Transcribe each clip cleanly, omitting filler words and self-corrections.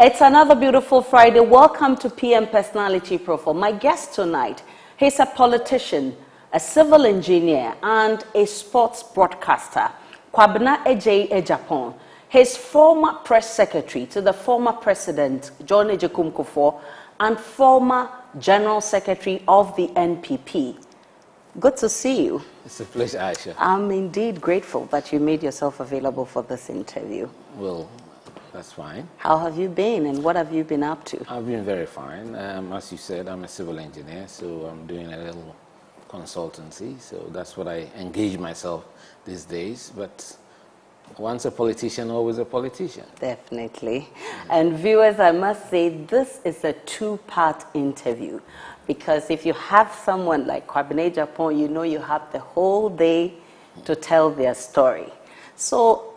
It's another beautiful Friday. Welcome to PM Personality Profile. My guest tonight, he's a politician, a civil engineer, and a sports broadcaster. Kwabena Agyei Agypong. He's former press secretary to the former president, John Agyepong, and former general secretary of the NPP. Good to see you. It's a pleasure, Aisha. I'm indeed grateful that you made yourself available for this interview. Well, that's fine. How have you been and what have you been up to? I've been very fine. As you said, I'm a civil engineer, so I'm doing a little consultancy. So that's what I engage myself these days. But once a politician, always a politician. Definitely. And viewers, I must say, this is a two-part interview. Because if you have someone like Kwabena Agyepong, you know you have the whole day to tell their story. So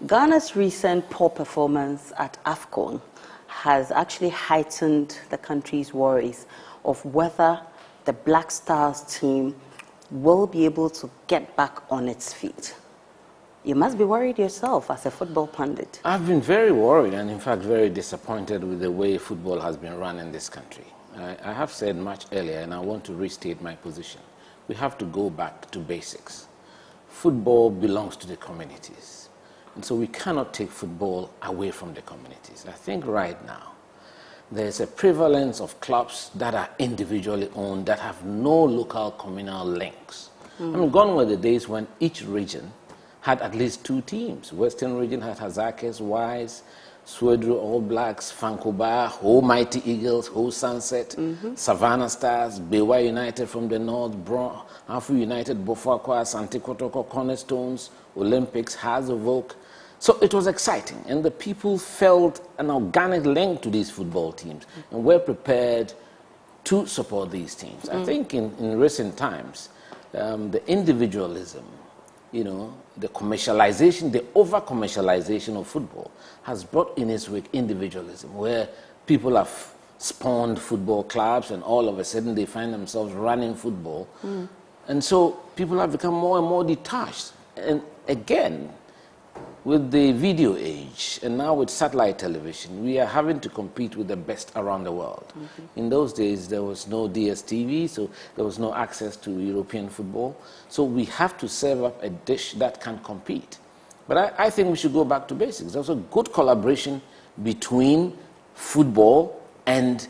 Ghana's recent poor performance at AFCON has actually heightened the country's worries of whether the Black Stars team will be able to get back on its feet. You must be worried yourself as a football pundit. I've been very worried and, in fact, very disappointed with the way football has been run in this country. I have said much earlier, and I want to restate my position. We have to go back to basics. Football belongs to the communities. And so we cannot take football away from the communities. I think right now there's a prevalence of clubs that are individually owned that have no local communal links. I mean, gone were the days when each region had at least two teams. Western region had Hazakes, Wise, Swedru All Blacks, Fankoba, Ho Mighty Eagles, Ho Sunset, Savannah Stars, Bewa United from the north, Afu United, Bofakwa, Santi Kotoko, Cornerstones, Olympics, Hearts of Oak. So it was exciting, and the people felt an organic link to these football teams and were prepared to support these teams. I think in recent times, the individualism, you know, the commercialization, the over-commercialization of football has brought in its wake individualism, where people have spawned football clubs and all of a sudden they find themselves running football. And so people have become more and more detached. And again, with the video age and now with satellite television, we are having to compete with the best around the world. In those days, there was no DSTV, so there was no access to European football. So we have to serve up a dish that can compete. But I think we should go back to basics. There's a good collaboration between football and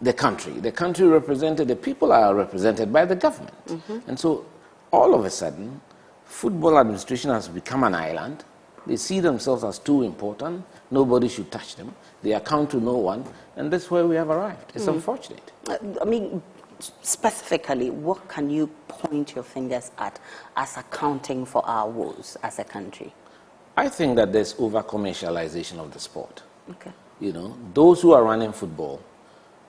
the country. The country represented, the people are represented by the government. And so all of a sudden, football administration has become an island. They see themselves as too important. Nobody should touch them. They account to no one. And that's where we have arrived. It's unfortunate. I mean, specifically, what can you point your fingers at as accounting for our woes as a country? I think that there's over-commercialization of the sport. Okay. You know, those who are running football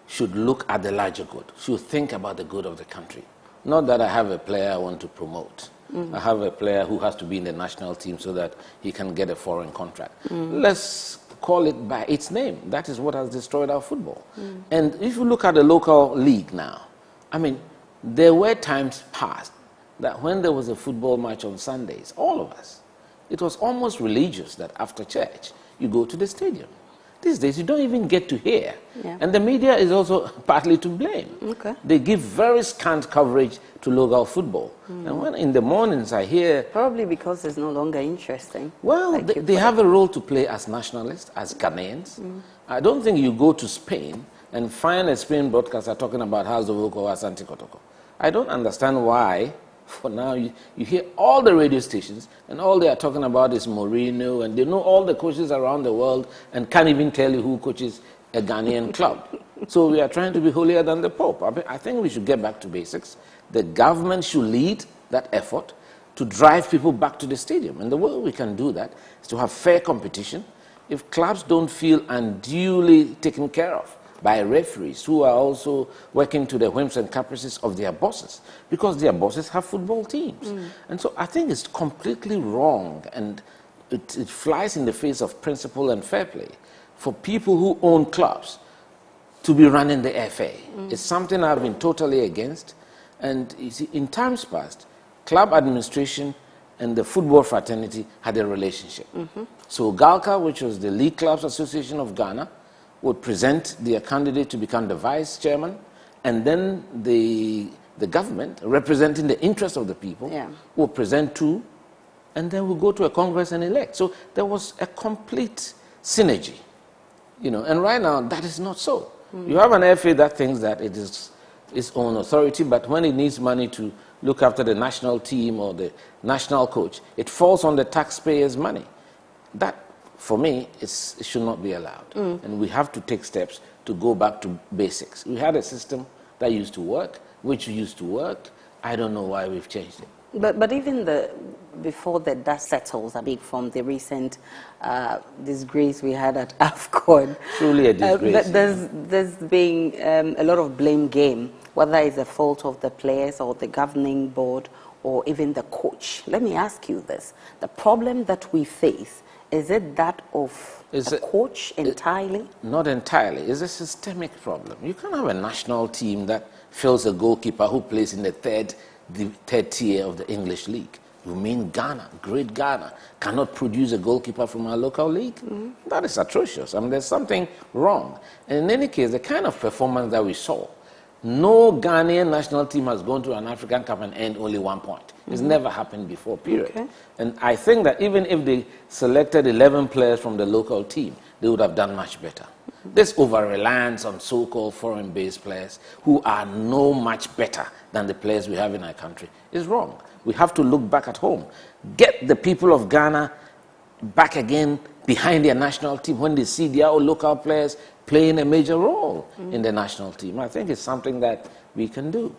should look at the larger good, should think about the good of the country. Not that I have a player I want to promote. I have a player who has to be in the national team so that he can get a foreign contract. Let's call it by its name. That is what has destroyed our football. And if you look at the local league now, I mean, there were times past that when there was a football match on Sundays, all of us, it was almost religious that after church, you go to the stadium. These days, you don't even get to hear. And the media is also partly to blame. They give very scant coverage to local football. And when in the mornings I hear... Probably because it's no longer interesting. Well, like they have a role to play as nationalists, as Ghanaians. I don't think you go to Spain and find a Spain broadcaster talking about Hearts of Oak or Santi Kotoko. I don't understand why. For now, you hear all the radio stations, and all they are talking about is Mourinho, and they know all the coaches around the world and can't even tell you who coaches a Ghanaian club. So we are trying to be holier than the Pope. I think we should get back to basics. The government should lead that effort to drive people back to the stadium. And the way we can do that is to have fair competition. If clubs don't feel unduly taken care of by referees who are also working to the whims and caprices of their bosses, because their bosses have football teams. And so I think it's completely wrong, and it flies in the face of principle and fair play for people who own clubs to be running the FA. It's something I've been totally against. And you see, in times past, club administration and the football fraternity had a relationship. So GALCA, which was the League Clubs Association of Ghana, would present their candidate to become the vice chairman, and then the government, representing the interests of the people, will present two, and then we'll go to a congress and elect. So there was a complete synergy, and right now that is not so. You have an FA that thinks that it is its own authority, but when it needs money to look after the national team or the national coach, it falls on the taxpayers' money. That, for me, it should not be allowed. And we have to take steps to go back to basics. We had a system that used to work, which used to work. I don't know why we've changed it. But even before the dust settles, from the recent disgrace we had at AFCON. Truly a disgrace. There's been a lot of blame game, whether it's the fault of the players or the governing board or even the coach. Let me ask you this. The problem that we face, is it that of the coach entirely? Not entirely. It's a systemic problem. You can't have a national team that fills a goalkeeper who plays in the third tier of the English league. You mean Ghana, great Ghana, cannot produce a goalkeeper from our local league? That is atrocious. There's something wrong. And in any case, the kind of performance that we saw, no Ghanaian national team has gone to an African Cup and earned only 1 point. It's never happened before, period. Okay. And I think that even if they selected 11 players from the local team, they would have done much better. This over-reliance on so-called foreign-based players who are no much better than the players we have in our country is wrong. We have to look back at home. Get the people of Ghana back again behind their national team when they see their own local players playing a major role in the national team. I think it's something that we can do.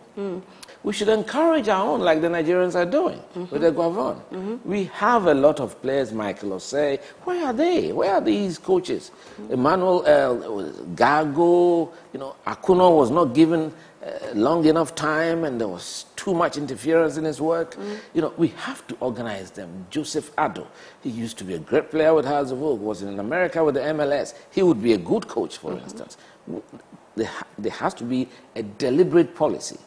We should encourage our own, like the Nigerians are doing with the Guavon. We have a lot of players, Michael Osei. Where are they? Where are these coaches? Emmanuel Gago, Akuno was not given long enough time, and there was too much interference in his work. We have to organize them. Joseph Addo, he used to be a great player with Hearts of Oak, was in America with the MLS. He would be a good coach, for instance. There has to be a deliberate policy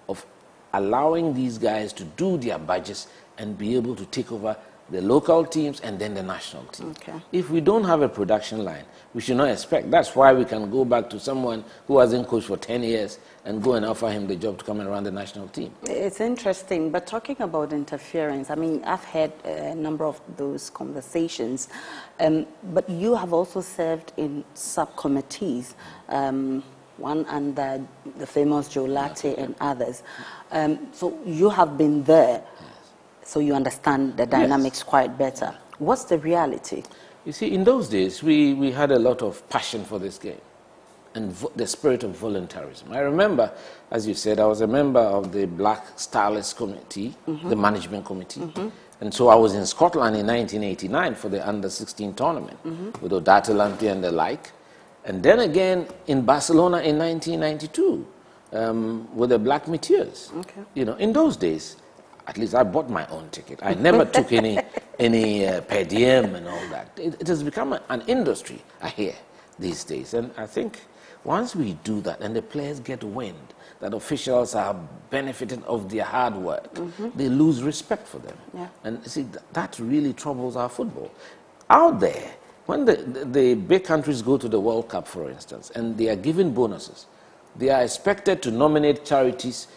of allowing these guys to do their badges and be able to take over the local teams and then the national team. Okay. If we don't have a production line, we should not expect. That's why we can go back to someone who hasn't coached for 10 years and go and offer him the job to come and run the national team. It's interesting, but talking about interference, I've had a number of those conversations, but you have also served in subcommittees, one under the famous Joe Latte and others. So you have been there, so you understand the dynamics quite better. What's the reality? You see, in those days, we had a lot of passion for this game and the spirit of voluntarism. I remember, as you said, I was a member of the Black Starlets Committee, the management committee. And so I was in Scotland in 1989 for the Under-16 tournament with Odatalante and the like. And then again in Barcelona in 1992 with the Black Meteors. Okay. In those days, at least I bought my own ticket. I never took any per diem and all that. It has become an industry, I hear, these days. And I think once we do that and the players get wind that officials are benefiting of their hard work, they lose respect for them. Yeah. And see, that really troubles our football. Out there, when the big countries go to the World Cup, for instance, and they are given bonuses, they are expected to nominate charities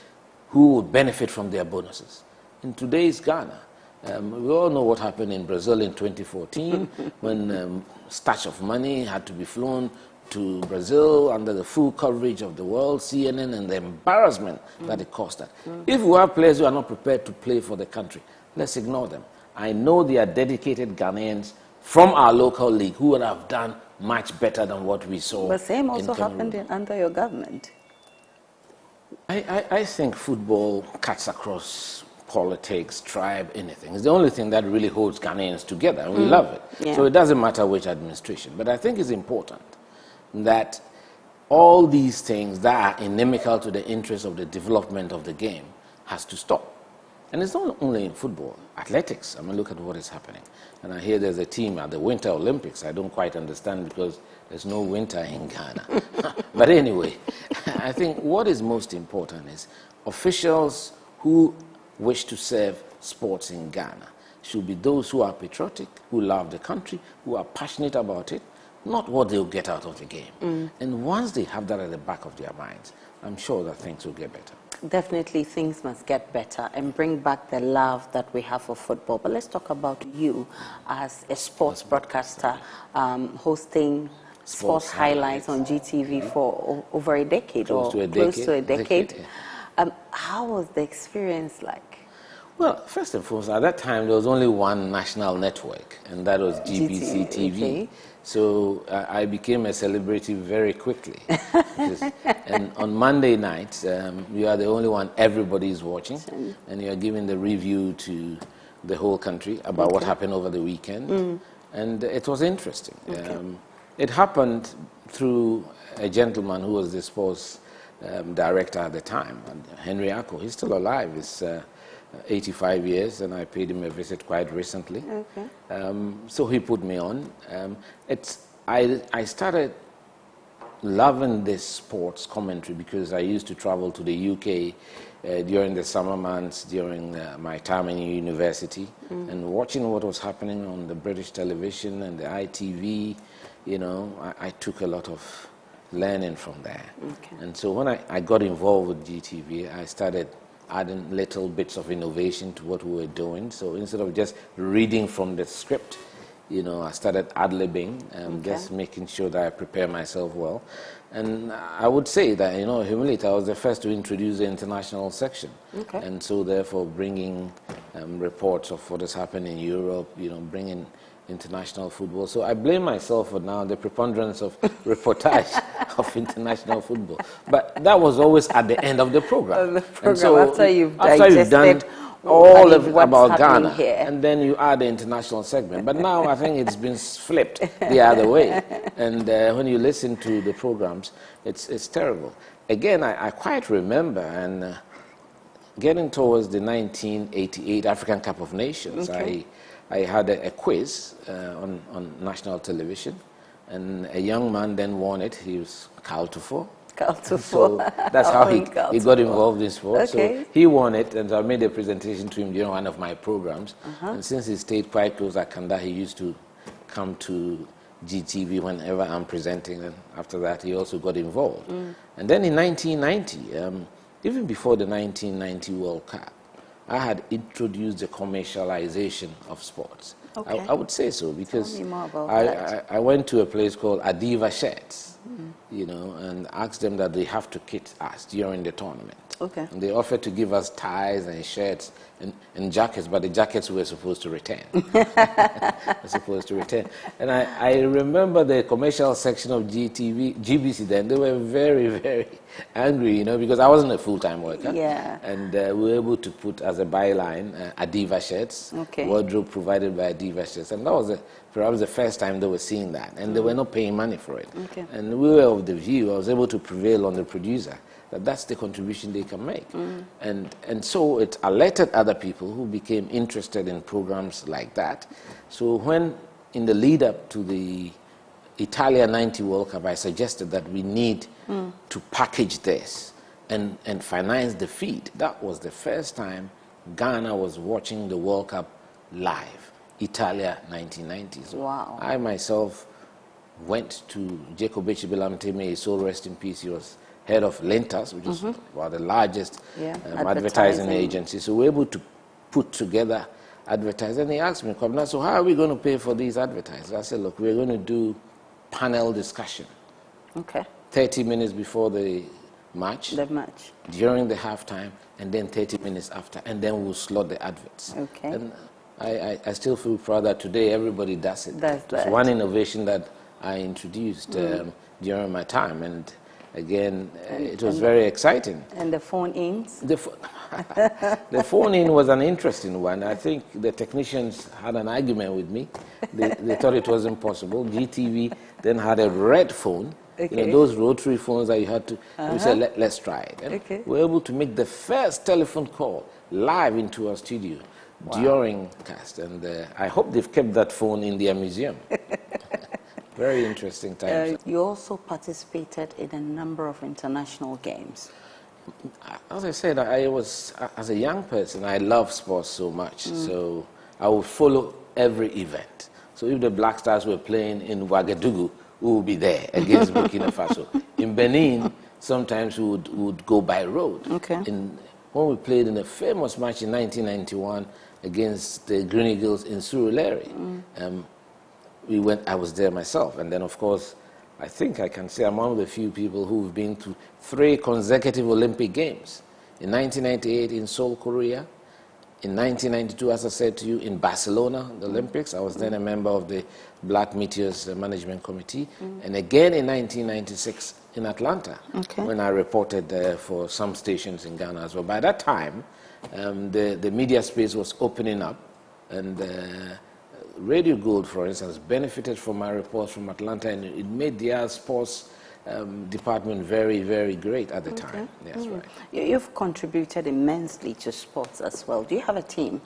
who would benefit from their bonuses. In today's Ghana, we all know what happened in Brazil in 2014 when stash of money had to be flown to Brazil under the full coverage of the world, CNN, and the embarrassment that it caused that. If we have players who are not prepared to play for the country, let's ignore them. I know they are dedicated Ghanaians from our local league who would have done much better than what we saw. But same also happened under your government. I think football cuts across politics, tribe, anything. It's the only thing that really holds Ghanaians together, and we love it. Yeah. So it doesn't matter which administration. But I think it's important that all these things that are inimical to the interests of the development of the game has to stop. And it's not only in football, athletics. Look at what is happening. And I hear there's a team at the Winter Olympics. I don't quite understand because there's no winter in Ghana. But anyway, I think what is most important is officials who wish to serve sports in Ghana should be those who are patriotic, who love the country, who are passionate about it, not what they'll get out of the game. And once they have that at the back of their minds, I'm sure that things will get better. Definitely things must get better and bring back the love that we have for football. But let's talk about you as a sports broadcaster, hosting sports highlights on GTV for over a decade, Close to a decade. How was the experience like? Well, first and foremost, at that time, there was only one national network, and that was GBC TV. Okay. So I became a celebrity very quickly. And on Monday nights, you are the only one everybody is watching, and you are giving the review to the whole country about what happened over the weekend. And it was interesting. It happened through a gentleman who was the sports director at the time, Henry Ako. He's still alive. He's 85 years, and I paid him a visit quite recently. So he put me on. I started loving this sports commentary because I used to travel to the UK during the summer months, during my time in university, and watching what was happening on the British television and the ITV. You know, I took a lot of learning from there. And so when I got involved with GTV, I started adding little bits of innovation to what we were doing. So instead of just reading from the script, you know, I started ad-libbing, just making sure that I prepare myself well. And I would say that, you know, humility, I was the first to introduce the international section. And so therefore bringing reports of what has happened in Europe, you know, bringing international football. So I blame myself for now the preponderance of reportage of international football. But that was always at the end of the program. And so after you've done all of about Ghana, here, and then you add the international segment. But now I think it's been flipped the other way. And when you listen to the programs, it's terrible. Again, I quite remember, and getting towards the 1988 African Cup of Nations, I had a quiz on national television, and a young man then won it. He was Kaltufo. So that's how he got involved in sports. So he won it, and I made a presentation to him during one of my programs. And since he stayed quite close at Kanda, he used to come to GTV whenever I'm presenting, and after that he also got involved. And then in 1990, even before the 1990 World Cup, I had introduced the commercialization of sports. I would say so because Tell me more about I went to a place called Adiva Shirts, you know, and asked them that they have to kit us during the tournament. And they offered to give us ties and shirts and jackets, but the jackets we were supposed to return. And I remember the commercial section of GBC then, they were very, very angry, you know, because I wasn't a full-time worker. And we were able to put as a byline Adiva Shirts, wardrobe provided by Adiva Shirts. And that was perhaps the first time they were seeing that. And they were not paying money for it. And we were of the view, I was able to prevail on the producer, that's the contribution they can make. And so it alerted other people who became interested in programs like that. So when, in the lead up to the Italia 90 World Cup, I suggested that we need to package this and finance the feed. That was the first time Ghana was watching the World Cup live, Italia 1990. So I myself went to Jacob Echibilamte, may his soul rest in peace. He was head of Lentas, which is one of the largest advertising agency. So we were able to put together advertising. And he asked me, Kwabena, so how are we going to pay for these advertisers? I said, look, we're going to do panel discussion. 30 minutes before the match, during the halftime, and then 30 minutes after, and then we'll slot the adverts. And I still feel proud that today everybody does it. It's one innovation that I introduced during my time, and again, it was very exciting. And the phone-ins? The phone-in was an interesting one. I think the technicians had an argument with me. They thought it was impossible. GTV then had a red phone, you know, those rotary phones that you had to, we said, let's try it. And we were able to make the first telephone call live into our studio during cast. And I hope they've kept that phone in their museum. Very interesting times. You also participated in a number of international games. As I said, I was, as a young person, I love sports so much. So I would follow every event. So if the Black Stars were playing in Ouagadougou, we would be there against Burkina Faso. In Benin, sometimes we would go by road. Okay. When we played in a famous match in 1991 against the Green Eagles in Surulere, I was there myself. And then, of course, I think I can say I'm one of the few people who've been to 3 consecutive Olympic Games. In 1998 in Seoul, Korea. In 1992, as I said to you, in Barcelona, the Olympics. I was then a member of the Black Meteors Management Committee. And again in 1996 in Atlanta, when I reported for some stations in Ghana as well. By that time, the media space was opening up. And Radio Gold, for instance, benefited from my reports from Atlanta. And it made their sports department very, very great at the time. That's right. You've contributed immensely to sports as well. Do you have a team?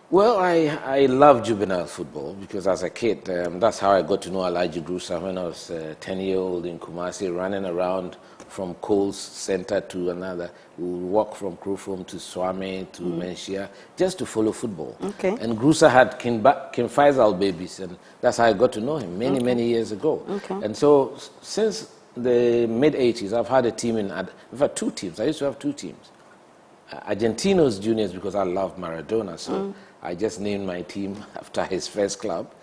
Well, I love juvenile football because as a kid, that's how I got to know Alhaji Grusa when I was 10-year-old in Kumasi, running around from Coles Center to another. We would walk from Krufum to Swami to Menchia just to follow football. And Grusa had King Faisal babies, and that's how I got to know him many years ago. And so since the mid-80s, I've had a team I've had 2 teams. I used to have 2 teams. Argentinos Juniors, because I love Maradona, so I just named my team after his first club,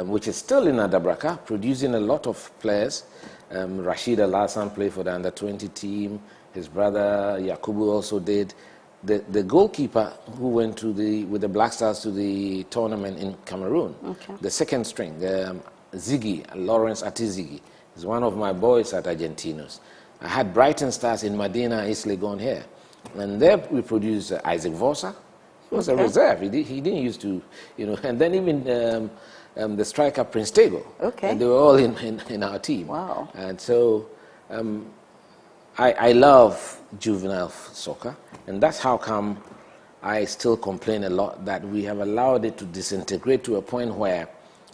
which is still in Adabraka, producing a lot of players. Rashid Alasan played for the under-20 team. His brother Yakubu also did. The goalkeeper who went with the Black Stars to the tournament in Cameroon, the second string, Ziggy, Lawrence Atizigi, is one of my boys at Argentinos. I had Brighton Stars in Medina, East Legon here. And there we produced Isaac Vosa. He was a reserve. He didn't used to, and then even the striker Prince Tego. And they were all in our team. Wow. And so I love juvenile soccer. And that's how come I still complain a lot that we have allowed it to disintegrate to a point where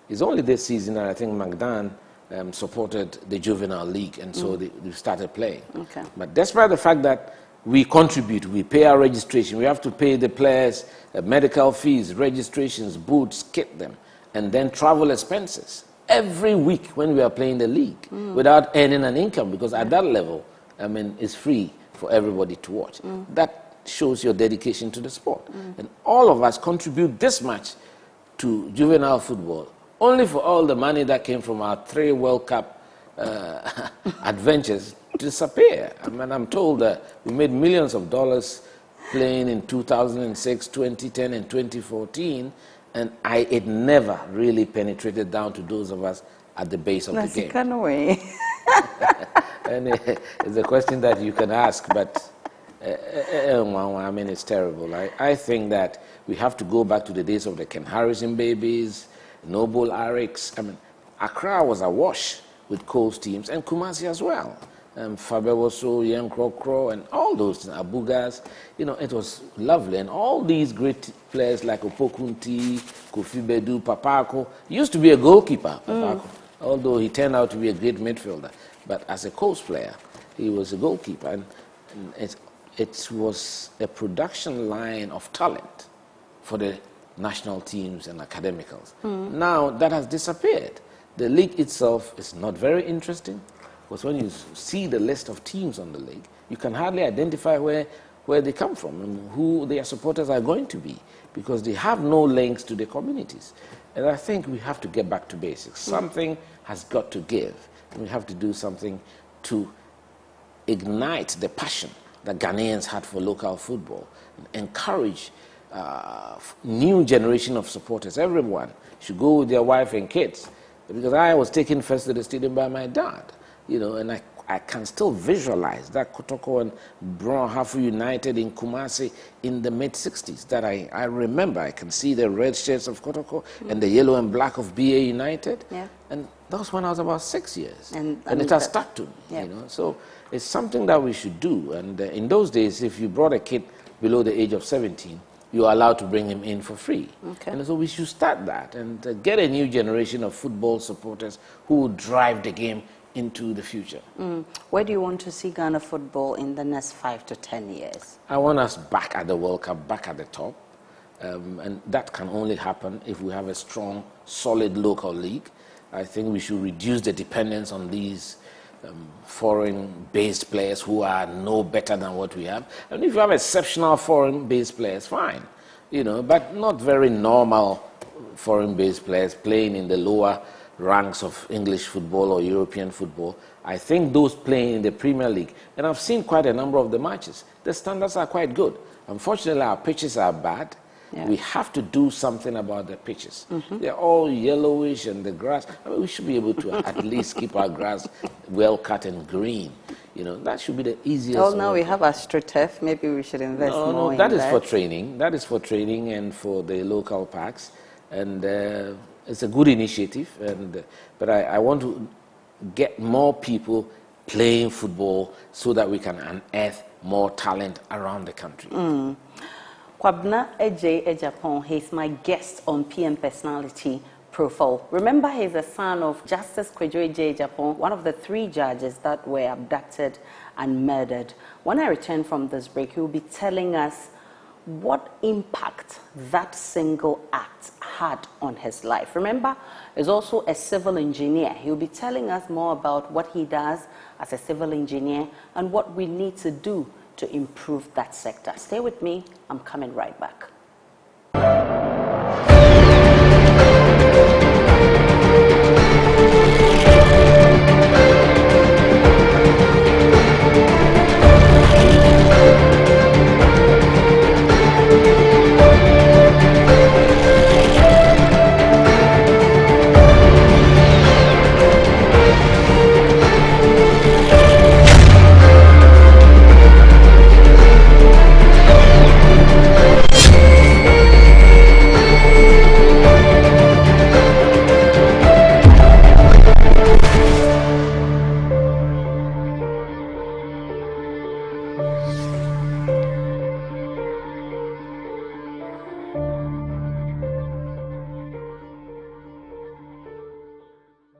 it's only this season that I think Magdan supported the juvenile league. And so they started playing. But despite the fact that we contribute, we pay our registration, we have to pay the players medical fees, registrations, boots, kit them, and then travel expenses every week when we are playing the league without earning an income, because at that level, it's free for everybody to watch. That shows your dedication to the sport. And all of us contribute this much to juvenile football, only for all the money that came from our 3 World Cup adventures disappear. I'm told that we made millions of dollars playing in 2006, 2010, and 2014, and it never really penetrated down to those of us at the base of the game. And it's a question that you can ask, but it's terrible. I think that we have to go back to the days of the Ken Harrison babies, Noble Ariks. Accra was awash with Cole's teams, and Kumasi as well. Fabewoso, Yen Krokro, and all those Abugas, it was lovely. And all these great players like Opokunti, Kofi Bedu, Papako, used to be a goalkeeper, Papako, although he turned out to be a great midfielder. But as a coach player, he was a goalkeeper. And it was a production line of talent for the national teams and academicals. Now that has disappeared. The league itself is not very interesting. Because when you see the list of teams on the league, you can hardly identify where they come from and who their supporters are going to be, because they have no links to the communities. And I think we have to get back to basics. Something has got to give. We have to do something to ignite the passion that Ghanaians had for local football, and encourage new generation of supporters. Everyone should go with their wife and kids, because I was taken first to the stadium by my dad. And I can still visualize that Kotoko and Brown Hafu United in Kumasi in the mid-60s that I remember. I can see the red shirts of Kotoko and the yellow and black of BA United. And that was when I was about 6 years. And it has stuck to me, So it's something that we should do. And in those days, if you brought a kid below the age of 17, you are allowed to bring him in for free. And so we should start that and get a new generation of football supporters who will drive the game into the future. Where do you want to see Ghana football in the next 5 to 10 years? I want us back at the World Cup, back at the top. And that can only happen if we have a strong, solid local league. I think we should reduce the dependence on these foreign-based players who are no better than what we have. And if you have exceptional foreign-based players, fine, but not very normal foreign-based players playing in the lower ranks of English football or European football. I think those playing in the Premier League, and I've seen quite a number of the matches, the standards are quite good. Unfortunately, our pitches are bad. Yeah. We have to do something about the pitches. They're all yellowish, and the grass, we should be able to at least keep our grass well cut and green. That should be the easiest. Oh, now we have AstroTurf. Maybe we should invest more in that. That is for training. That is for training and for the local parks. And it's a good initiative. But I want to get more people playing football so that we can unearth more talent around the country. Kwabena Agyei Agypong, he's my guest on PM Personality Profile. Remember, he's the son of Justice Kwabena Agyei Agypong, one of the 3 judges that were abducted and murdered. When I return from this break, he will be telling us what impact that single act had on his life. Remember, he's also a civil engineer. He'll be telling us more about what he does as a civil engineer and what we need to do to improve that sector. Stay with me. I'm coming right back.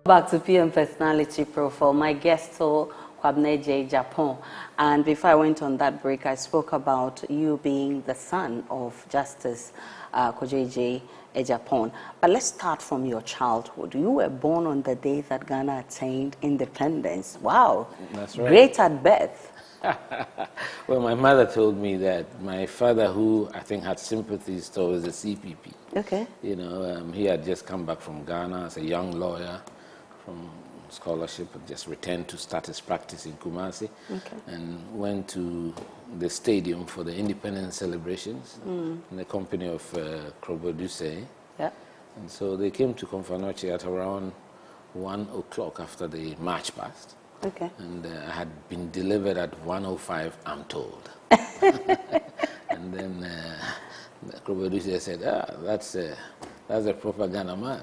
Back to PM Personality Profile. My guest is Kwabena Agyei Agypong. And before I went on that break, I spoke about you being the son of Justice Kwabena Agyei Agypong. But let's start from your childhood. You were born on the day that Ghana attained independence. Wow. That's right. Great at birth. Well, my mother told me that my father, who I think had sympathies towards the CPP, okay, he had just come back from Ghana as a young lawyer from scholarship, just returned to start his practice in Kumasi, okay, and went to the stadium for the independence celebrations in the company of Kwabena. Yeah. And so they came to Komfanochi at around 1 o'clock after the march past. Okay. And I had been delivered at 1:05, I'm told. And then Kwabena said, that's a proper Ghana man.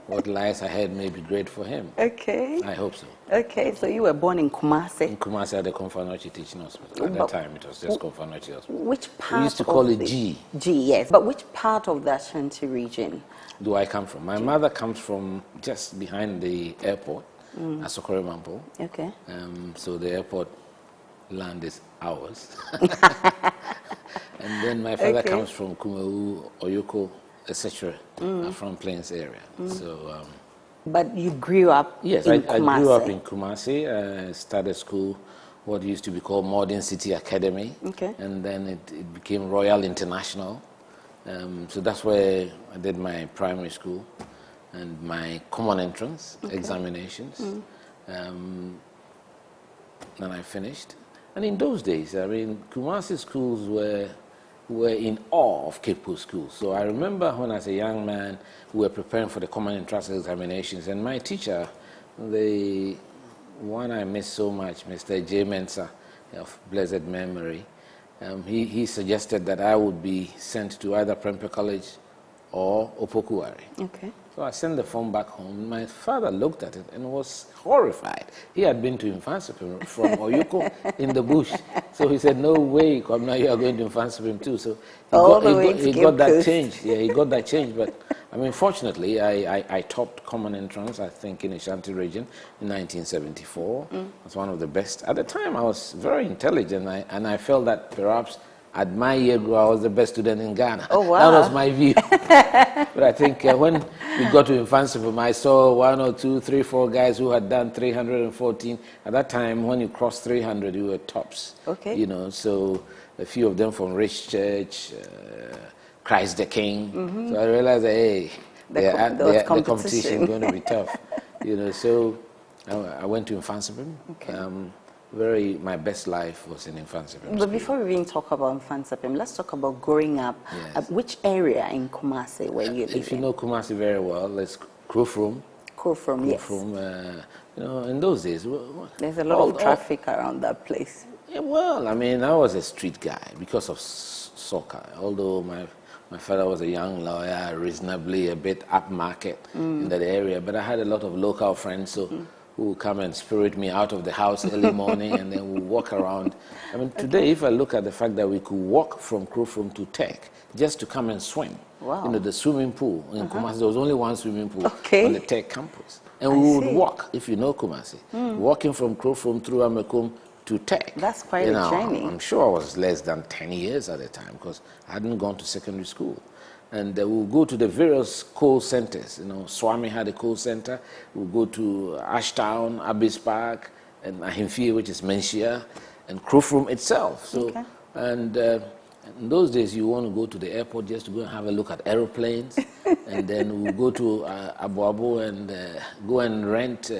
What lies ahead may be great for him. Okay. I hope so. Okay, so you were born in Kumasi? In Kumasi at the Komfanochi Teaching Hospital. At that time, it was just Komfanochi Hospital. Which part? We used to call it G. G, yes. But which part of the Ashanti region do I come from? My mother comes from just behind the airport, Asokore Mampo. Okay. So the airport land is ours. And then my father comes from Kumewu, Oyoko, etc., from Plains area. So, but you grew up in Kumasi? Yes, I grew up in Kumasi. I started school, what used to be called Modern City Academy. Okay. And then it became Royal International. So that's where I did my primary school and my common entrance examinations. And I finished. And in those days, I mean, Kumasi schools were in awe of Cape Coast schools. So I remember when as a young man, we were preparing for the common entrance examinations, and my teacher, the one I miss so much, Mr. J. Mensa, of blessed memory, he suggested that I would be sent to either Prempeh College or Opokuwari. Okay. So I sent the form back home. My father looked at it and was horrified. He had been to Mfansipim from Oyoko in the bush. So he said, no way, Kwabena, you are going to Mfansipim too. So he got that changed. Yeah, he got that changed. But I mean, fortunately, I topped common entrance, I think, in Ashanti region in 1974. I was one of the best. At the time, I was very intelligent, and I felt that perhaps at my year group, I was the best student in Ghana. Oh, wow. That was my view. But I think when we got to Infantsipim, I saw 1 or 2, 3, 4 guys who had done 314. At that time, when you crossed 300, you were tops. Okay. You know, so a few of them from Rich Church, Christ the King. Mm-hmm. So I realized that, hey, the competition is going to be tough. You know, so I went to Infantsipim. Okay. My best life was in Infantsipim. But before we even talk about Infantsipim, let's talk about growing up. Yes. Which area in Kumasi were you living? If you know Kumasi very well, it's Krofrom. Krofrom, yes. You know, in those days, there's a lot of traffic around that place. Yeah, well, I mean, I was a street guy because of soccer. Although my father was a young lawyer, reasonably a bit upmarket in that area, but I had a lot of local friends, so who would come and spirit me out of the house early morning, and then we walk around. I mean, today, if I look at the fact that we could walk from Krofrom to Tech just to come and swim, you know, the swimming pool in Kumasi, there was only one swimming pool on the Tech campus. And we would walk, if you know Kumasi, walking from Krofrom through Amekum to Tech. That's quite a journey. I'm sure I was less than 10 years at the time because I hadn't gone to secondary school. And we'll go to the various coal centers. You know, Swami had a coal center. We'll go to Ashtown, Abbey's Park, and Ahimfie, which is Menchia, and Krofrom itself. So, and in those days, you want to go to the airport just to go and have a look at aeroplanes, and then we'll go to Abu Abu and go and rent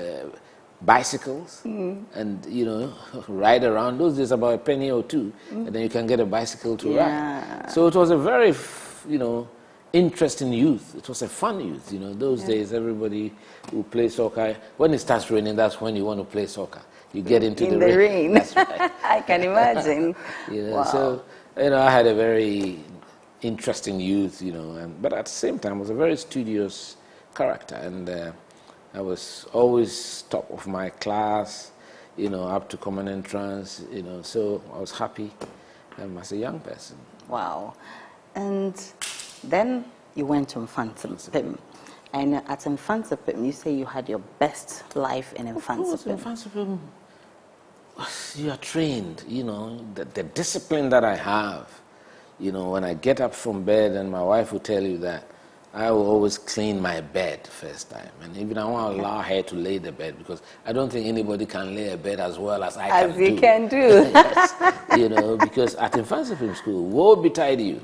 bicycles, and you know, ride around. Those days, about a penny or two, and then you can get a bicycle to ride. So it was a very, you know, interesting youth. It was a fun youth. You know, those days everybody will play soccer. When it starts raining, that's when you want to play soccer. You get into the rain. That's right. I can imagine. You know, so you know, I had a very interesting youth. You know, but at the same time, I was a very studious character, and I was always top of my class. You know, up to common entrance. You know, so I was happy as a young person. Wow. And then you went to Infantsipim. And at Infantsipim, you say you had your best life in Infantsipim. Of course, Infantsipim, you are trained, you know, the discipline that I have. You know, when I get up from bed, and my wife will tell you that, I will always clean my bed first time. And even I want to allow her to lay the bed because I don't think anybody can lay a bed as well as I can do. As you can do. Yes, you know, because at Infantsipim school, woe betide you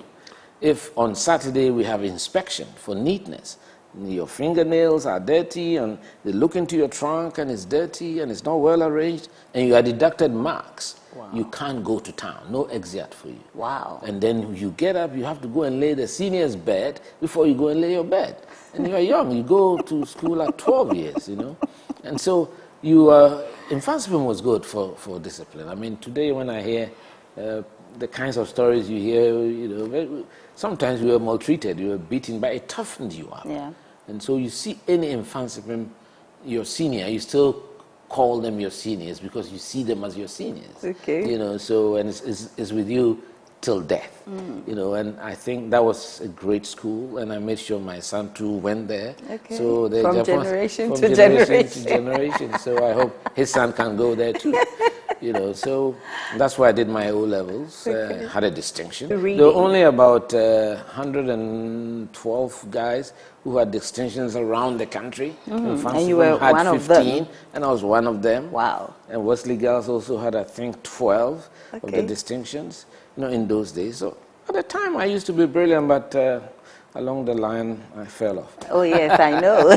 if on Saturday we have inspection for neatness. Your fingernails are dirty and they look into your trunk and it's dirty and it's not well arranged and you are deducted marks. Wow. You can't go to town. No exit for you. Wow. And then you get up, you have to go and lay the senior's bed before you go and lay your bed. And you are young. You go to school at 12 years, you know. And so Infantsipim was good for discipline. I mean, today when I hear the kinds of stories you hear, you know, sometimes you were maltreated, you were beaten, but it toughened you up. Yeah. And so you see any Infantsipim, your senior, you still call them your seniors because you see them as your seniors. Okay. You know, so, and it's with you till death. You know, and I think that was a great school, and I made sure my son too went there. Okay. So from generation to generation. So I hope his son can go there too. You know, so that's why I did my O-levels, had a distinction. There were only about 112 guys who had distinctions around the country. And you were one of them. And I was one of them. Wow. And Wesley Girls also had, I think, 12 of the distinctions, you know, in those days. So at the time, I used to be brilliant, but along the line, I fell off. Oh, yes, I know.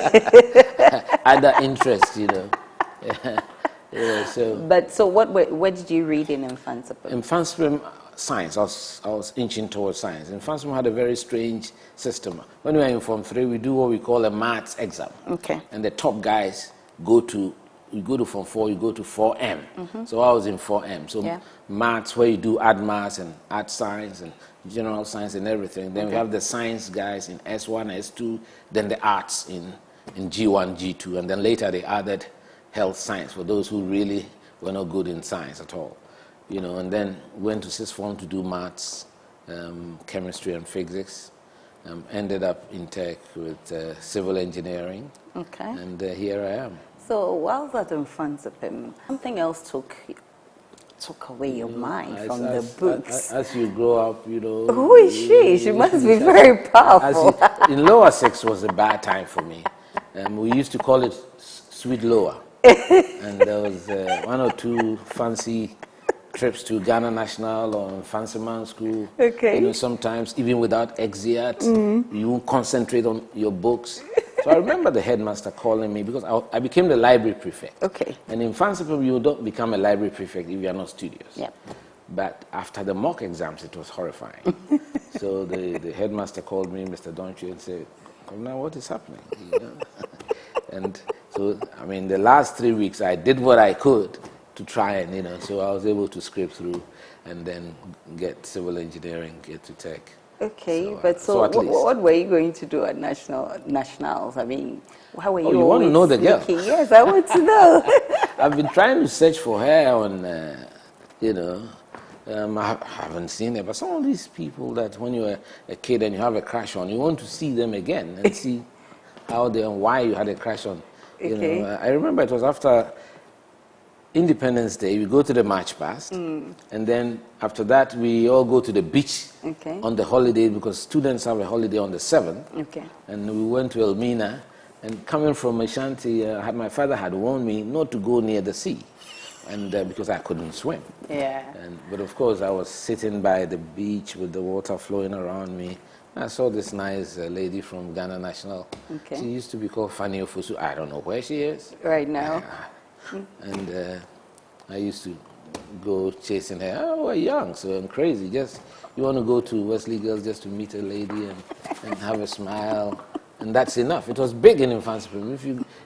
Other interests, you know. Yeah, so what did you read in Infantsipim? Infantsipim, science. I was inching towards science. Infantsipim had a very strange system. When we are in Form 3, we do what we call a maths exam. Okay. And the top guys you go to Form 4, you go to 4M. So I was in 4M. So maths, where you do add maths and add science and general science and everything. Then we have the science guys in S1, S2, then the arts in G1, G2, and then later they added health science for those who really were not good in science at all, you know, and then went to sixth form to do maths, chemistry and physics, ended up in tech with civil engineering, and here I am. So while at Infantsipim, something else took took away your mind from the books? As you grow up, you know. Who is she? She must be very powerful. In lower six was a bad time for me. We used to call it sweet lower. And there was one or two fancy trips to Ghana National or Fancy Man School. Okay. You know, sometimes even without exeat, you won't concentrate on your books. So I remember the headmaster calling me because I became the library prefect. Okay. And in Fancy People, you don't become a library prefect if you are not studious. Yep. But after the mock exams, it was horrifying. So the headmaster called me, Mr. Donchi, and said, "Now what is happening?" You know? And so, I mean, the last 3 weeks, I did what I could to try and, you know, so I was able to scrape through and then get civil engineering, get to tech. Okay, So what were you going to do at nationals? I mean, how were you? You want to know the girl? Yes, I want to know. I've been trying to search for her on, you know, I haven't seen her, but some of these people that when you're a kid and you have a crush on, you want to see them again and see how they and why you had a crush on. You know, I remember it was after Independence Day, we go to the March Past, and then after that, we all go to the beach on the holiday because students have a holiday on the 7th. Okay. And we went to Elmina, and coming from Ashanti, my father had warned me not to go near the sea, and because I couldn't swim. Yeah. But of course, I was sitting by the beach with the water flowing around me. I saw this nice lady from Ghana National. Okay. She used to be called Fanny Ofosu. I don't know where she is. Right now. And I used to go chasing her. Oh, we're young, so I'm crazy. Just, you want to go to Wesley Girls just to meet a lady and have a smile, and that's enough. It was big in Infancy.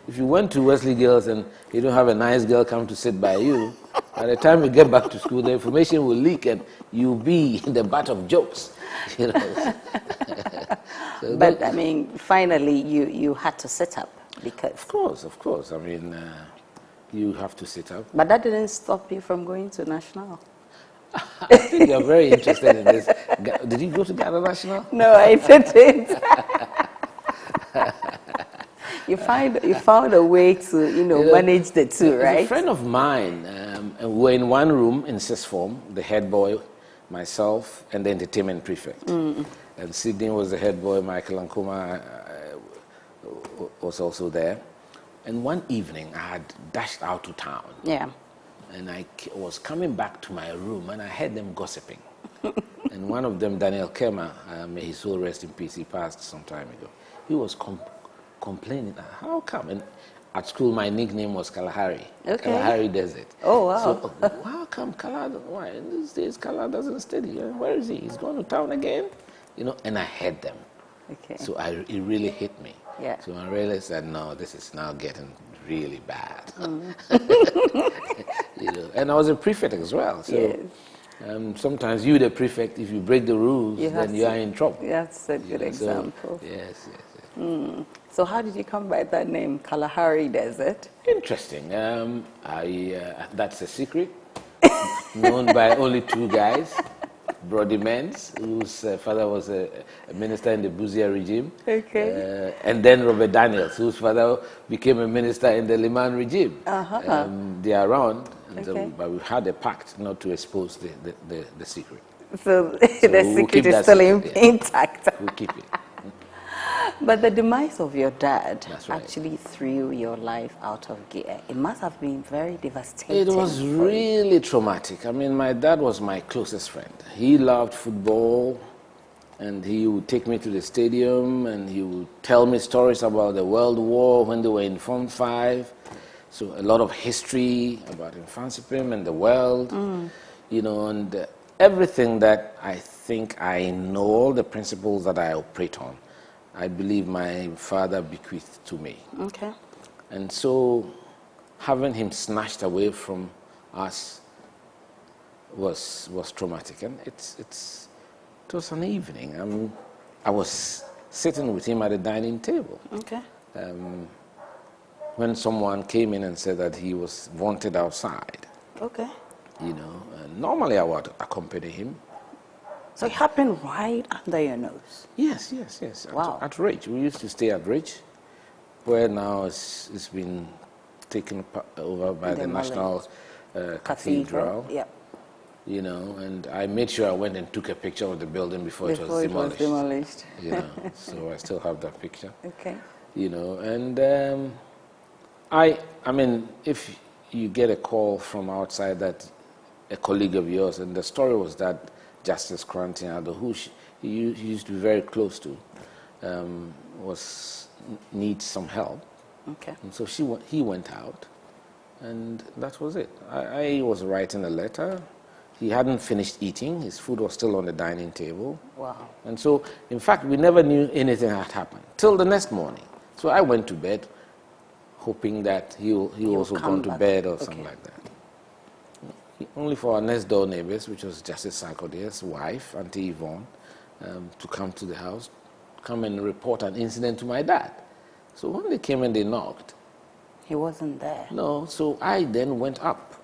If you went to Wesley Girls and you don't have a nice girl come to sit by you, by the time you get back to school, the information will leak and you'll be in the butt of jokes. You know. So but I mean, finally, you had to sit up because. Of course. I mean, you have to sit up. But that didn't stop you from going to National. I think you're very interested in this. Did you go to Ghana National? No, I didn't. You found a way to manage the two, right? A friend of mine, and we were in one room in sixth form, the head boy, myself, and the entertainment prefect. And Sydney was the head boy, Michael Ankuma was also there. And one evening, I had dashed out to town. Yeah. And I was coming back to my room, and I heard them gossiping. And one of them, Daniel Kema, may his soul rest in peace, he passed some time ago. He was complaining, how come? And at school, my nickname was Kalahari. Okay. Kalahari Desert. Oh, wow. So, how come why? These days, Kala doesn't study. Where is he? He's going to town again? You know, and I heard them. Okay. So it really hit me. Yeah. So I realized that, no, this is now getting really bad. You know, and I was a prefect as well. So yes. Sometimes you, the prefect, if you break the rules, then you are in trouble. That's a good example. So, yes. So how did you come by that name, Kalahari Desert? Interesting. That's a secret, known by only two guys. Brody Mens, whose father was a minister in the Buzia regime. Okay. And then Robert Daniels, whose father became a minister in the Liman regime. They are around, but we had a pact not to expose the secret. So the secret is still intact. We'll keep it. But the demise of your dad actually threw your life out of gear. It must have been very devastating. It was really traumatic. I mean, my dad was my closest friend. He loved football, and he would take me to the stadium, and he would tell me stories about the World War when they were in Form 5. So a lot of history about Infansipim and the world, you know, and everything that I think I know, all the principles that I operate on, I believe my father bequeathed to me. Okay. And so having him snatched away from us was traumatic. And it was an evening. I was sitting with him at a dining table. Okay. When someone came in and said that he was wanted outside. Okay. You know, normally I would accompany him. So it happened right under your nose? Yes. Wow. At Ridge. We used to stay at Ridge, where now it's been taken over by the National Cathedral. Yep. you know, and I made sure I went and took a picture of the building before it was demolished. You know, so I still have that picture. Okay. You know, and I mean, if you get a call from outside that a colleague of yours, and the story was that Justice Krantiado, who he used to be very close to, needs some help. Okay. And so he went out, and that was it. I was writing a letter. He hadn't finished eating. His food was still on the dining table. Wow. And so, in fact, we never knew anything had happened till the next morning. So I went to bed, hoping that he'll also gone to bed or something like that. Only for our next door neighbors, which was Justice Sarkodie's wife, Auntie Yvonne, to come to the house, come and report an incident to my dad. So when they came and they knocked, he wasn't there. No, so I then went up.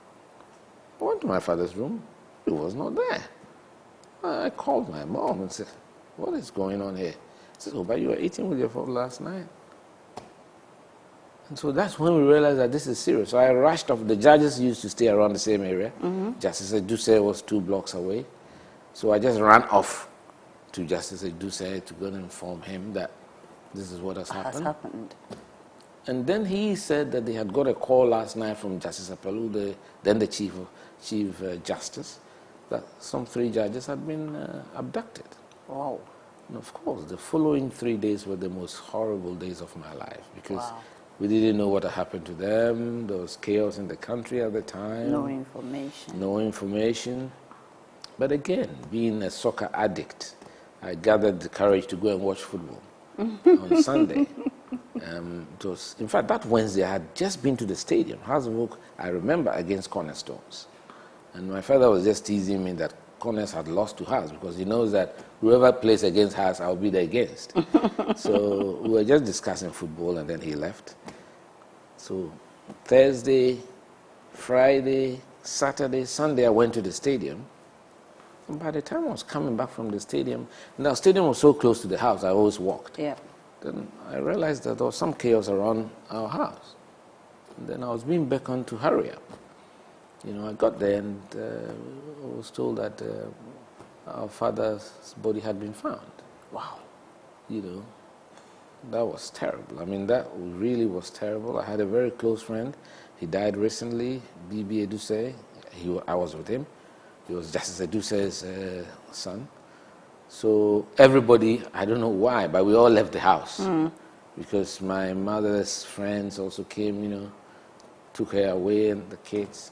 I went to my father's room. He was not there. I called my mom and said, "What is going on here?" She said, "Oh, but you were eating with your father last night." And so that's when we realized that this is serious. So I rushed off. The judges used to stay around the same area. Justice Eduse was 2 blocks away. So I just ran off to Justice Eduse to go and inform him that this is what has happened. And then he said that they had got a call last night from Justice Apelu, then the Chief Justice, that some 3 judges had been abducted. Wow. And of course, the following 3 days were the most horrible days of my life because we didn't know what had happened to them. There was chaos in the country at the time. No information. No information. But again, being a soccer addict, I gathered the courage to go and watch football on Sunday. It was, in fact, that Wednesday I had just been to the stadium, Hasbrook, I remember, against Cornerstones. And my father was just teasing me that Corners had lost to Hearts because he knows that whoever plays against Hearts, I'll be there against. So we were just discussing football, and then he left. So Thursday, Friday, Saturday, Sunday, I went to the stadium. And by the time I was coming back from the stadium, and the stadium was so close to the house, I always walked. Yeah. Then I realized that there was some chaos around our house. And then I was being beckoned to hurry up. You know, I got there and I was told that our father's body had been found. Wow. You know, that was terrible. I mean, that really was terrible. I had a very close friend. He died recently, B.B. Eduse. I was with him. He was Justice Eduse's son. So everybody, I don't know why, but we all left the house because my mother's friends also came, you know, took her away and the kids.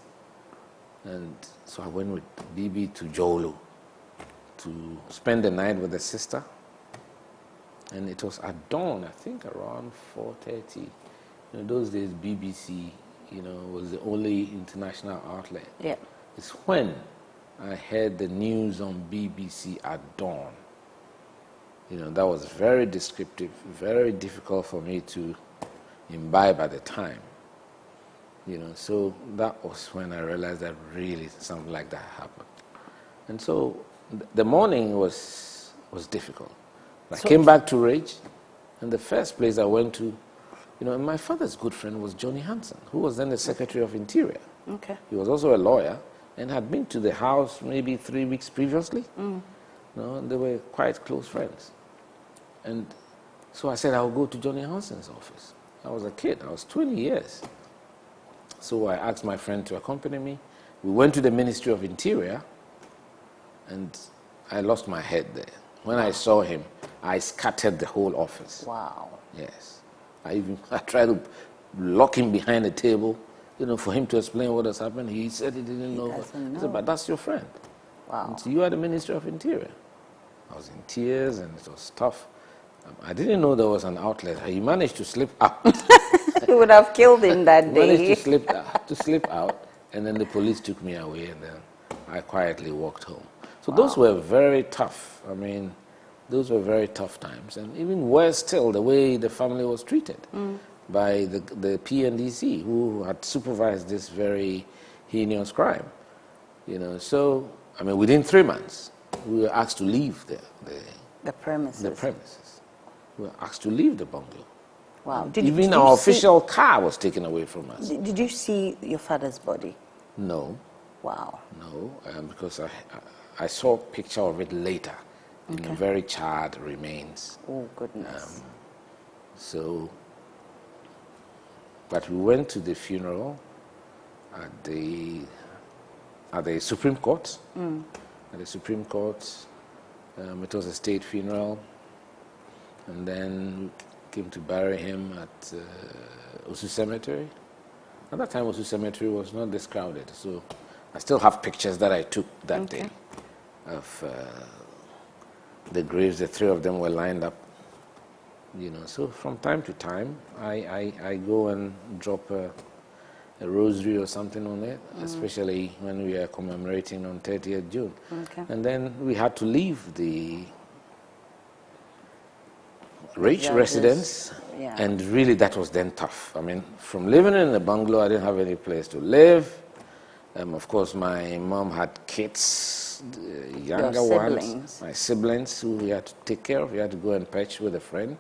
And so I went with Bibi to Jolo to spend the night with the sister. And it was at dawn, I think around 4:30. You know, those days BBC, you know, was the only international outlet. Yeah. It's when I heard the news on BBC at dawn. You know, that was very descriptive, very difficult for me to imbibe at the time. You know, so that was when I realized that really something like that happened. And so the morning was difficult. I came back to Rage, and the first place I went to, you know, and my father's good friend was Johnny Hansen, who was then the Secretary of Interior. Okay. He was also a lawyer and had been to the house maybe 3 weeks previously. You know, and they were quite close friends. And so I said, I'll go to Johnny Hansen's office. I was a kid. I was 20 years. So I asked my friend to accompany me. We went to the Ministry of Interior, and I lost my head there. When I saw him, I scattered the whole office. Wow. Yes. I tried to lock him behind a table, you know, for him to explain what has happened. He said he didn't know. I said, but that's your friend. Wow. And so you are the Ministry of Interior. I was in tears, and it was tough. I didn't know there was an outlet. He managed to slip out. He would have killed him that day. Managed to slip out, and then the police took me away, and then I quietly walked home. So those were very tough. I mean, those were very tough times. And even worse still, the way the family was treated by the PNDC, who had supervised this very heinous crime. You know, so, I mean, within 3 months, we were asked to leave the premises. We were asked to leave the bungalow. Wow. Even our official car was taken away from us. Did you see your father's body? No. Wow. No, because I saw a picture of it later in a very charred remains. Oh, goodness. But we went to the funeral at the Supreme Court. At the Supreme Court, it was a state funeral, and then came to bury him at Osu Cemetery. At that time, Osu Cemetery was not this crowded, so I still have pictures that I took that day of the graves. The three of them were lined up. So from time to time, I go and drop a rosary or something on it, especially when we are commemorating on 30th June. And then we had to leave the rich residence, and really that was then tough. I mean, from living in a bungalow, I didn't have any place to live. Of course, my mom had kids, younger ones, my siblings, who we had to take care of. We had to go and patch with a friend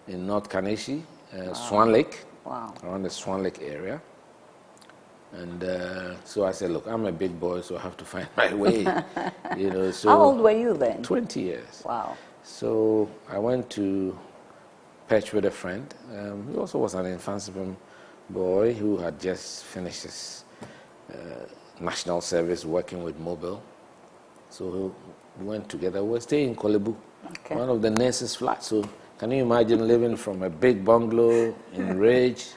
in North Kaneshie, Swan Lake, around the Swan Lake area. And so I said, look, I'm a big boy, so I have to find my way. So how old were you then? 20 years. Wow. So I went to patch with a friend. He also was an Infantsipim boy who had just finished his national service working with Mobile. So we went together. We were staying in Kolebu, one of the nurses' flats. So can you imagine living from a big bungalow in Ridge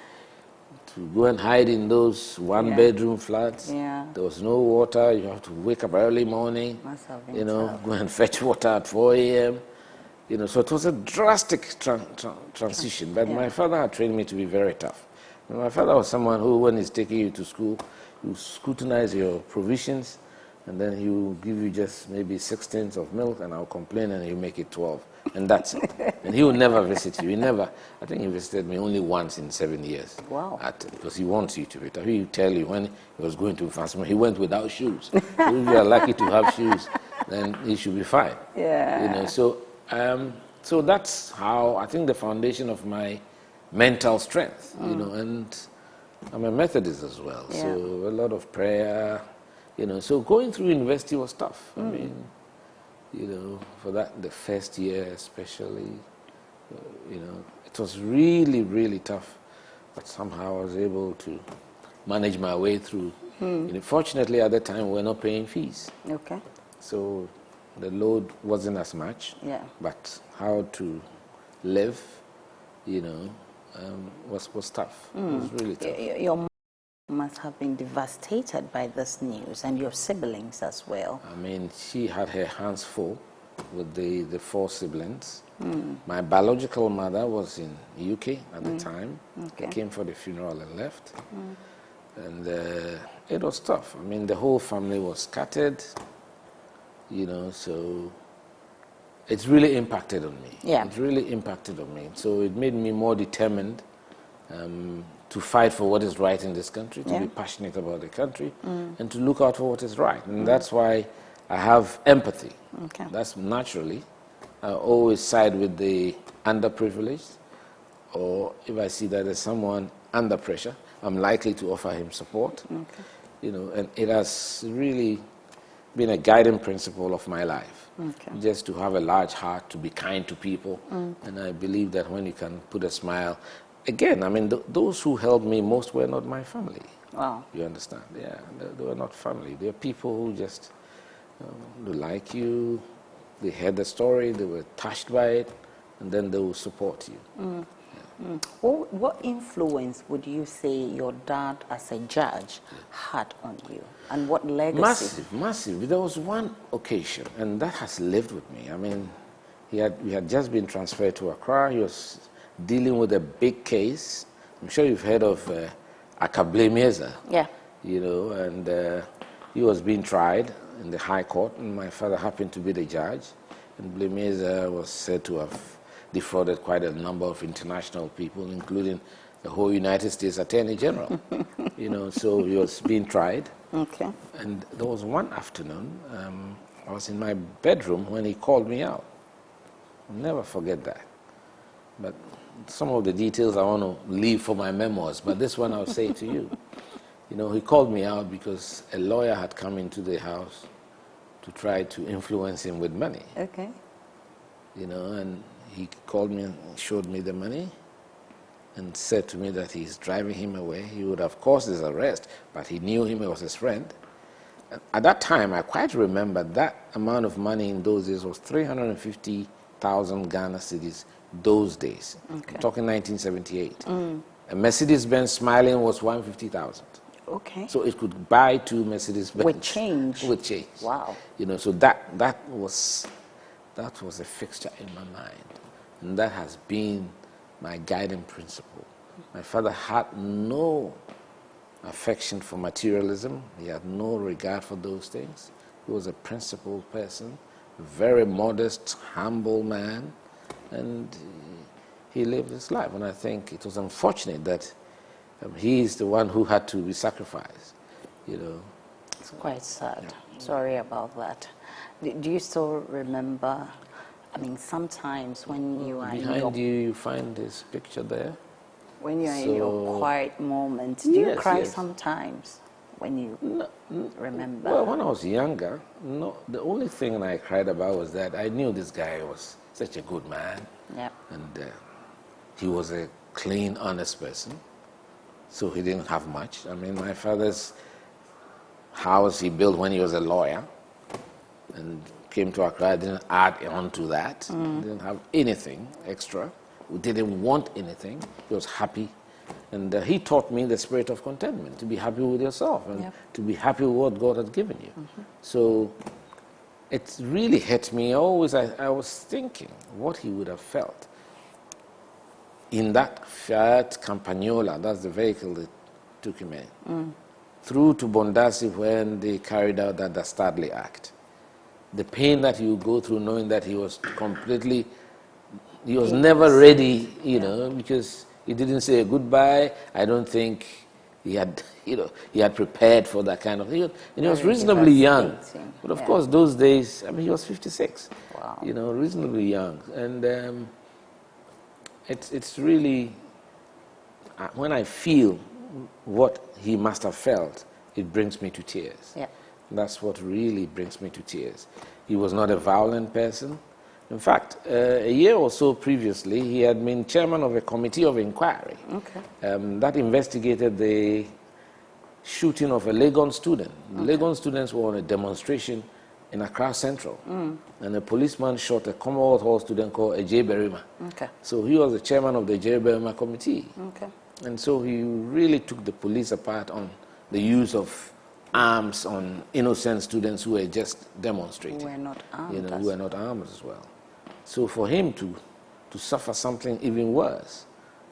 to go and hide in those one-bedroom flats? There was no water. You have to wake up early morning, go and fetch water at 4 a.m. So it was a drastic transition. But my father had trained me to be very tough. My father was someone who, when he's taking you to school, he will scrutinize your provisions, and then he will give you just maybe 6 tins of milk, and I'll complain, and he'll make it 12. And that's it. And he will never visit you. I think he visited me only once in 7 years. Wow. Because he wants you to be tough. He'll tell you when he was going to Infantsipim, he went without shoes. So if you are lucky to have shoes, then he should be fine. So that's how, I think, the foundation of my mental strength, and I'm a Methodist as well, so a lot of prayer, so going through university was tough. I mean, for that, the first year especially, it was really, really tough, but somehow I was able to manage my way through. Fortunately, at the time, we were not paying fees. So the load wasn't as much, but how to live, was tough. It was really tough. Your mom must have been devastated by this news, and your siblings as well. I mean, she had her hands full with the 4 siblings. My biological mother was in the UK at the time. They came for the funeral and left. And it was tough. I mean, the whole family was scattered, so it's really impacted on me. It really impacted on me. So it made me more determined to fight for what is right in this country, to be passionate about the country, and to look out for what is right. And that's why I have empathy. That's naturally. I always side with the underprivileged, or if I see that there's someone under pressure, I'm likely to offer him support. And it has really been a guiding principle of my life. Just to have a large heart, to be kind to people. And I believe that when you can put a smile, again, I mean, those who helped me most were not my family. Wow. You understand? Yeah, they were not family. They are people who just they like you, they heard the story, they were touched by it, and then they will support you. What influence would you say your dad as a judge had on you? And what legacy? Massive. There was one occasion, and that has lived with me. I mean, we had just been transferred to Accra. He was dealing with a big case. I'm sure you've heard of Akablemeza. And he was being tried in the High Court, and my father happened to be the judge. And Blemeza was said to have defrauded quite a number of international people, including the whole United States Attorney General. So he was being tried. And there was one afternoon, I was in my bedroom when he called me out. I'll never forget that. But some of the details I want to leave for my memoirs, but this one I'll say to you. You know, he called me out because a lawyer had come into the house to try to influence him with money. Okay. You know, and he called me and showed me the money and said to me that he's driving him away. He would have caused his arrest, but he knew him, he was his friend. At that time, I quite remember that amount of money in those days was 350,000 Ghana cedis those days. Okay. I'm talking 1978. A Mercedes-Benz Smiling was 150,000. Okay. So it could buy 2 Mercedes-Benz. With change. With change. Wow. You know, so that was a fixture in my mind. And that has been my guiding principle. My father had no affection for materialism. He had no regard for those things. He was a principled person, a very modest, humble man, and he lived his life. And I think it was unfortunate that he is the one who had to be sacrificed, you know. It's quite sad. Sorry about that. Do you still remember, I mean, sometimes when you are Behind you find this picture there. When you're in your quiet moments, do you cry sometimes when you remember? Well, when I was younger, no, the only thing I cried about was that I knew this guy was such a good man. Yeah. And he was a clean, honest person. So he didn't have much. I mean, my father's house he built when he was a lawyer and came to Accra, didn't add on to that, didn't have anything extra. We didn't want anything. He was happy. And he taught me the spirit of contentment, to be happy with yourself and to be happy with what God had given you. So it really hit me always. I was thinking what he would have felt in that Fiat Campagnola, that's the vehicle that took him in, through to Bondasi when they carried out that Dastardly Act. The pain that he would go through knowing that he was completely, he was never ready, you know, because he didn't say a goodbye. I don't think he had, you know, he had prepared for that kind of thing. And he was reasonably young. But of course, those days, I mean, he was 56. Wow. You know, reasonably young. And it's really, when I feel what he must have felt, it brings me to tears. Yeah. That's what really brings me to tears. He was not a violent person. In fact, a year or so previously, he had been chairman of a committee of inquiry that investigated the shooting of a Legon student. The Legon students were on a demonstration in Accra Central, and a policeman shot a Commonwealth Hall student called Agyei Berima. So he was the chairman of the Agyei Berima committee. And so he really took the police apart on the use of arms on innocent students who were just demonstrating. Who were not armed. You know, who were not armed as well. So for him to suffer something even worse,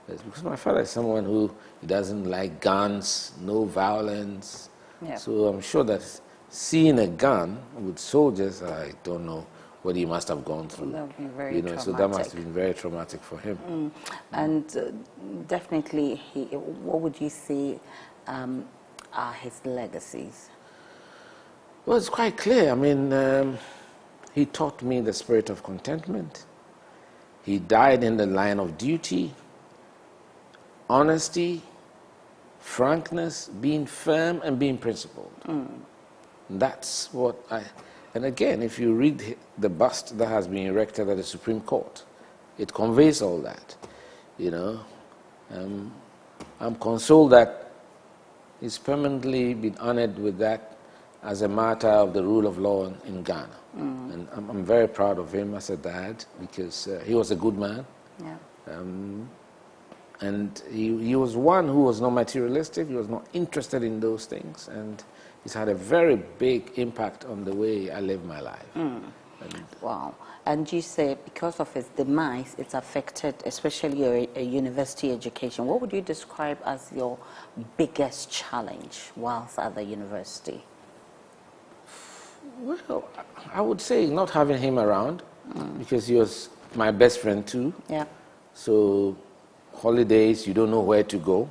because my father is someone who doesn't like guns, no violence. So I'm sure that seeing a gun with soldiers, I don't know what he must have gone through. That would be very you know, traumatic. so that must have been very traumatic for him. And definitely, what would you say are his legacies? Well, it's quite clear. I mean, he taught me the spirit of contentment. He died in the line of duty, honesty, frankness, being firm and being principled. That's what and again, if you read the bust that has been erected at the Supreme Court, it conveys all that, you know. I'm consoled that he's permanently been honored with that as a matter of the rule of law in Ghana. And I'm very proud of him as a dad because he was a good man. And he was one who was not materialistic, he was not interested in those things, and he's had a very big impact on the way I live my life. Wow. And you say because of his demise, it's affected especially your university education. What would you describe as your biggest challenge whilst at the university? Well, I would say not having him around because he was my best friend too. So holidays, you don't know where to go.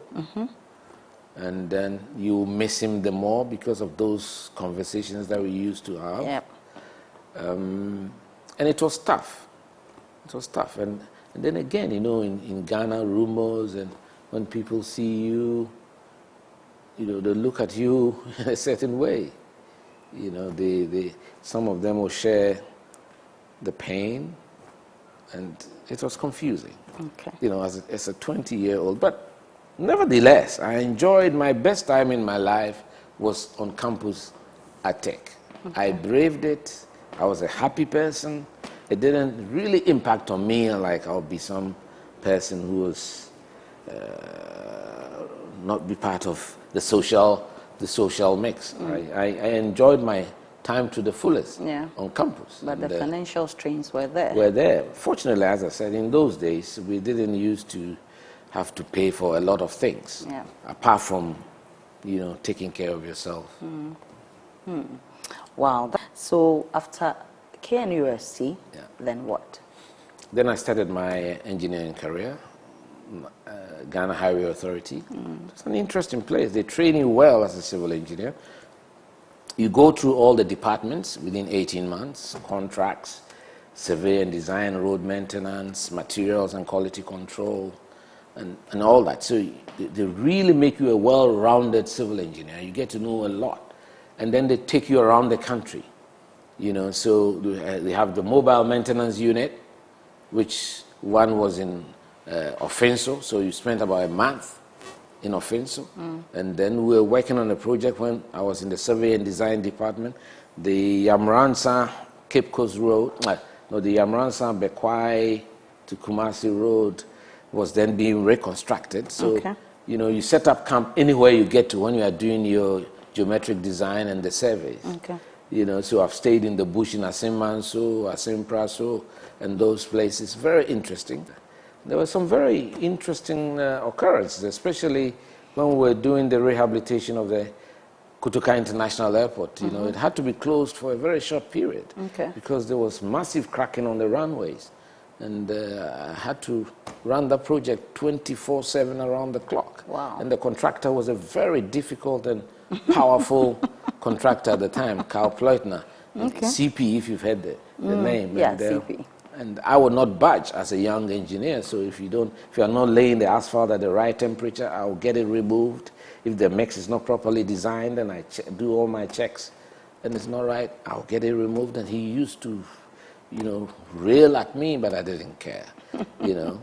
And then you miss him the more because of those conversations that we used to have. And it was tough. It was tough. And then again, you know, in Ghana, rumors, and when people see you, you know, they look at you in a certain way. You know, some of them will share the pain, and it was confusing. Okay. You know, as a 20-year-old. But nevertheless, I enjoyed my best time in my life was on campus at Tech. Okay. I braved it. I was a happy person. It didn't really impact on me like I'll be some person who was not be part of the social mix. I enjoyed my time to the fullest on campus. But the financial strains were there. Were there. Fortunately, as I said, in those days, we didn't used to have to pay for a lot of things, apart from, you know, taking care of yourself. Wow. So after KNUST, then what? Then I started my engineering career, Ghana Highway Authority. It's an interesting place. They train you well as a civil engineer. You go through all the departments within 18 months, contracts, survey and design, road maintenance, materials and quality control, and all that. So they really make you a well-rounded civil engineer. You get to know a lot. And then they take you around the country. You know, so they have the mobile maintenance unit, which one was in Offenso, so you spent about a month in Offenso. And then we were working on a project when I was in the survey and design department. The Yamransa Cape Coast Road, the Yamransa Bekwai to Kumasi Road was then being reconstructed. So, you know, you set up camp anywhere you get to when you are doing your geometric design and the surveys. You know, so I've stayed in the bush in Asimmanso, Asimpraso, and those places. Very interesting. There were some very interesting occurrences, especially when we were doing the rehabilitation of the Kutuka International Airport. You know, it had to be closed for a very short period because there was massive cracking on the runways. And I had to run the project 24/7 around the clock. Wow. And the contractor was a very difficult and powerful contractor at the time, Carl Pleutner, CP, if you've heard the name. Yeah, and, CP. And I would not budge as a young engineer. So if you are not laying the asphalt at the right temperature, I'll get it removed. If the mix is not properly designed, and I do all my checks, and it's not right, I'll get it removed. And he used to, you know, rail at me, but I didn't care, you know.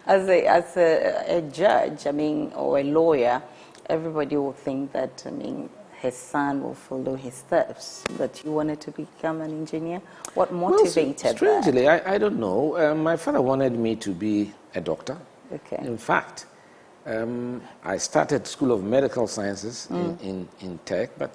As a judge, I mean, or a lawyer, everybody will think that, I mean, his son will follow his steps. But you wanted to become an engineer? What motivated that? Strangely, I don't know. My father wanted me to be a doctor. Okay. In fact, I started School of Medical Sciences in Tech, but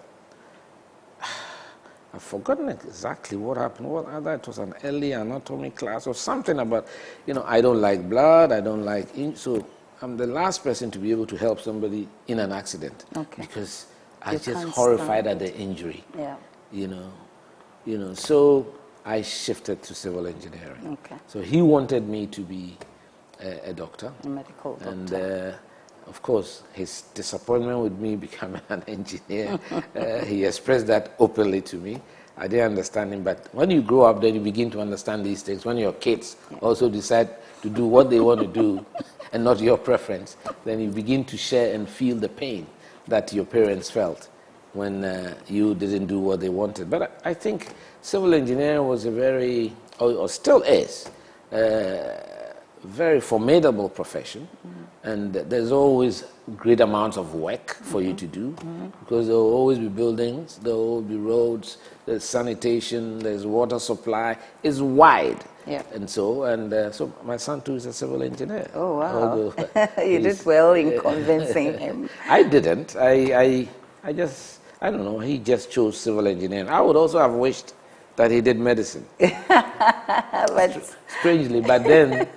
I've forgotten exactly what happened. Either it was an early anatomy class or something about, you know, I don't like blood, I don't like so I'm the last person to be able to help somebody in an accident because I was just horrified at the injury. Yeah. You know. So I shifted to civil engineering. Okay. So he wanted me to be a doctor, a medical doctor, and of course, his disappointment with me becoming an engineer, he expressed that openly to me. I didn't understand him, but when you grow up, then you begin to understand these things. When your kids also decide to do what they want to do and not your preference, then you begin to share and feel the pain that your parents felt when you didn't do what they wanted. But I think civil engineering was a very, or still is, very formidable profession, and there's always great amounts of work for you to do because there will always be buildings, there will be roads, there's sanitation, there's water supply. It's wide, and so my son too is a civil engineer. Oh wow! You did well in convincing him. I didn't. I don't know. He just chose civil engineering. I would also have wished that he did medicine. But strangely, but then,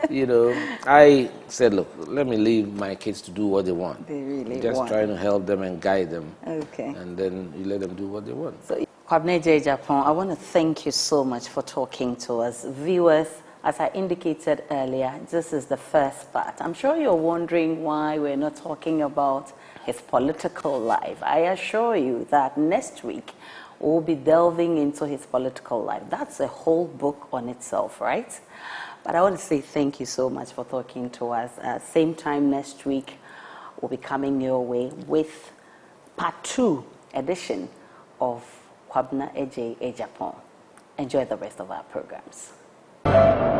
you know, I said, look, let me leave my kids to do what they want. They really just want. Trying to help them and guide them. Okay. And then you let them do what they want. So, Kwabena Agyei Agypong, I want to thank you so much for talking to us. Viewers, as I indicated earlier, this is the first part. I'm sure you're wondering why we're not talking about his political life. I assure you that next week, we'll be delving into his political life. That's a whole book on itself, right? But I want to say thank you so much for talking to us. Same time next week, will be coming your way with part 2 edition of Kwabena Agyei Agypong. Enjoy the rest of our programs.